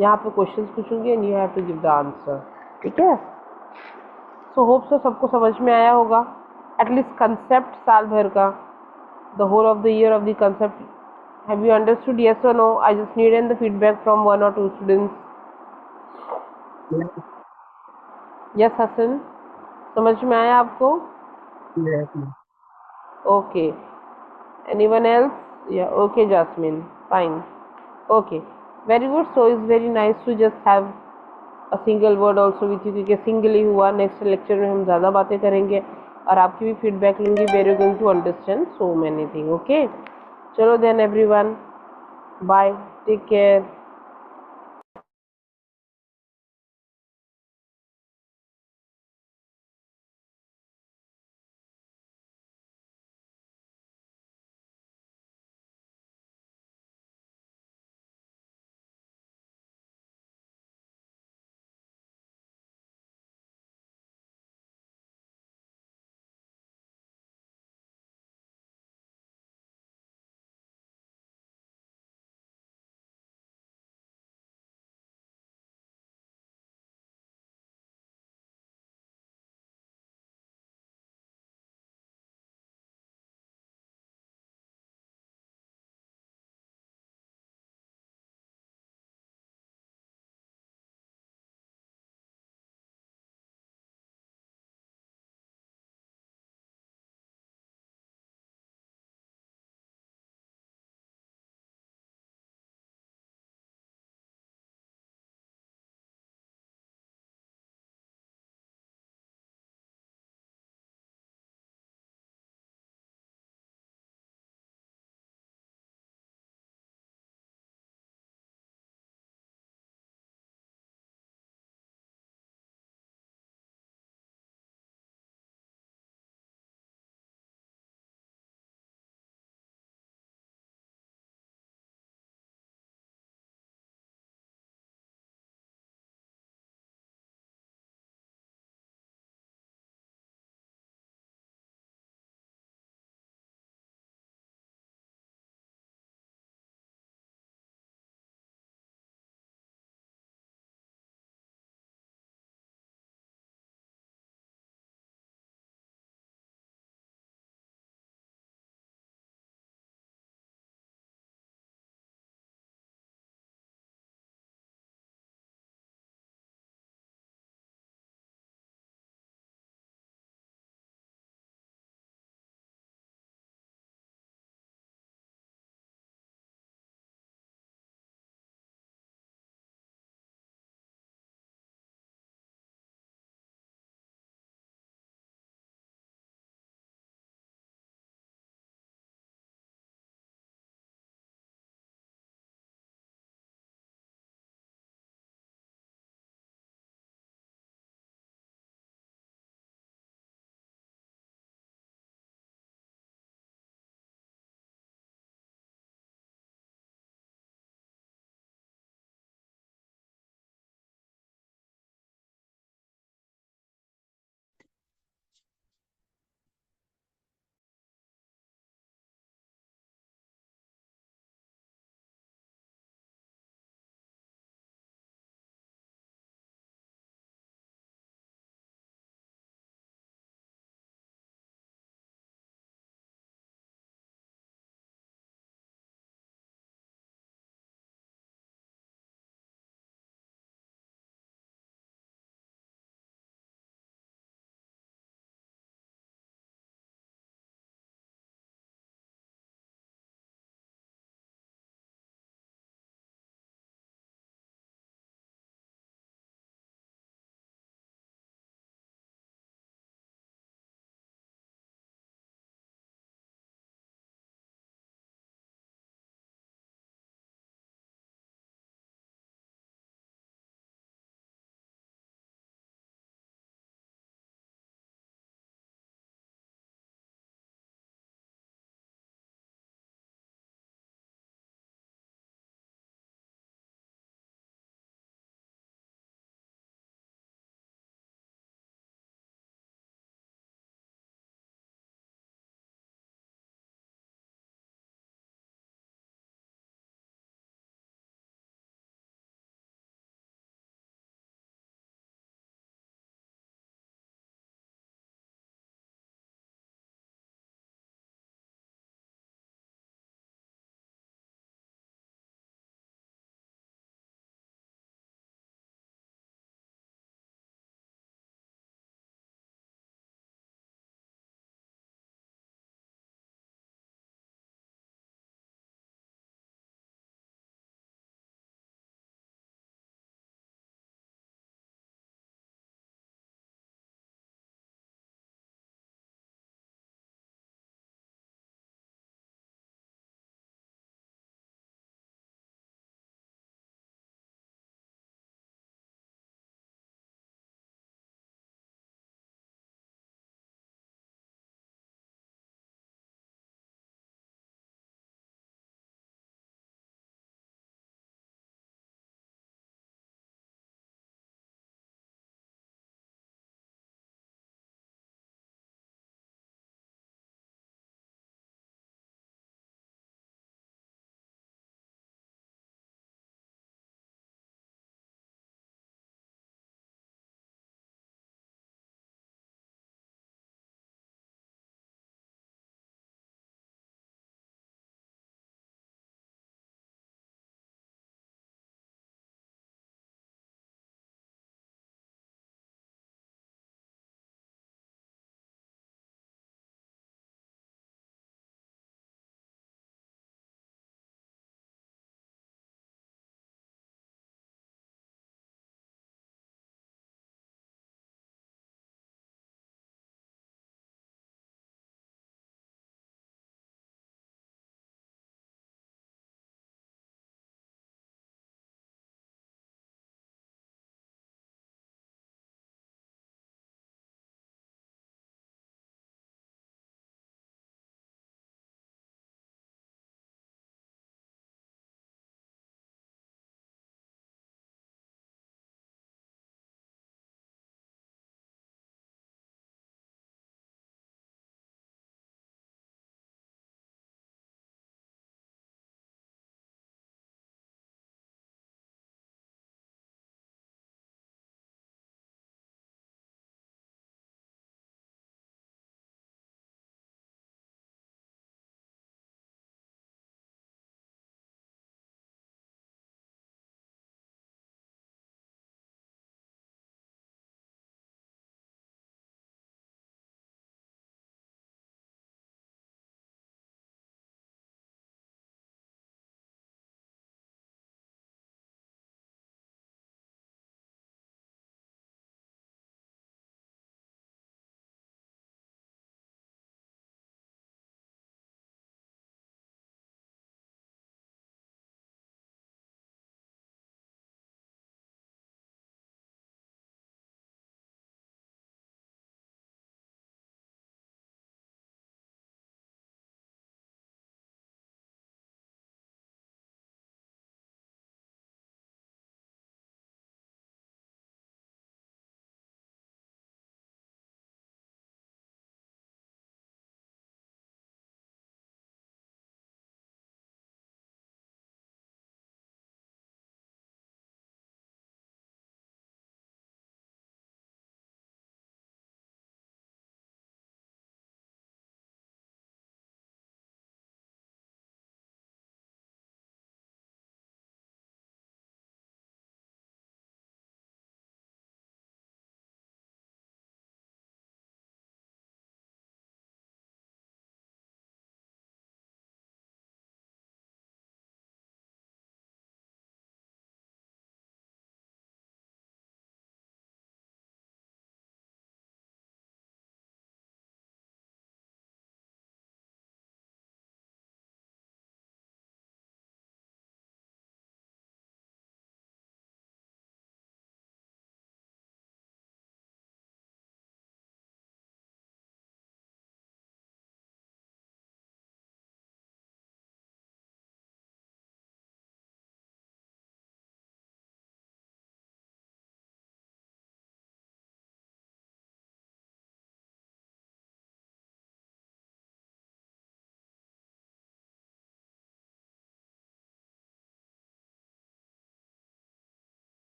यहाँ पे क्वेश्चंस पूछूंगी and you have to give the answer, ठीक है। सो होप सो सबको समझ में आया होगा एटलीस्ट कंसेप्ट साल भर का, the whole of the year of the concept. Have you understood, yes और no? I just need an the feedback from 1 or 2 students. Yes Hasan, समझ में आया आपको? Okay. Anyone else? Yeah, okay, Jasmine. Fine. Okay. Very good. So it's very nice to just have a single word also with you, क्योंकि सिंगल ही हुआ। नेक्स्ट लेक्चर में हम ज़्यादा बातें करेंगे और आपकी भी फीडबैक लूँगी। Where you going to understand so many thing. Okay, चलो then everyone, bye, take care.